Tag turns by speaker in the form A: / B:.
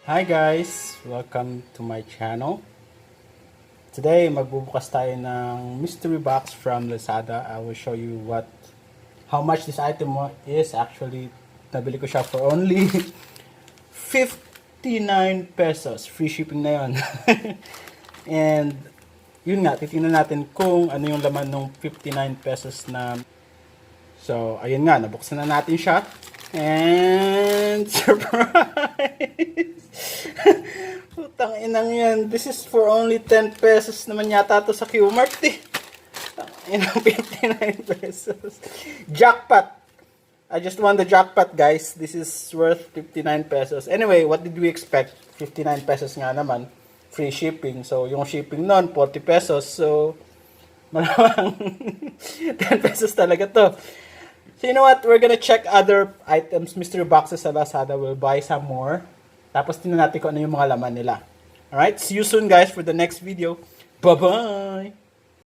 A: Hi guys! Welcome to my channel. Today, magbubukas tayo ng mystery box from Lazada. I will show you how much this item is. Actually, nabili ko siya for only 59 pesos. Free shipping na yon. And, yun nga, titingnan natin kung ano yung laman ng 59 pesos na. So, ayun nga, nabuksan na natin siya. And, surprise! Putang inang yan. This is for only 10 pesos naman yata to sa Q-Mart eh. Inang 59 pesos. Jackpot. I just won the jackpot, guys. This is worth 59 pesos. Anyway, what did we expect? 59 pesos nga naman. Free shipping. So, yung shipping nun, 40 pesos. So, malamang 10 pesos talaga to. So, you know what? We're gonna check other items, mystery boxes sa Lazada. We'll buy some more. Tapos tingnan natin kung ano yung mga laman nila. Alright, see you soon guys for the next video. Bye-bye!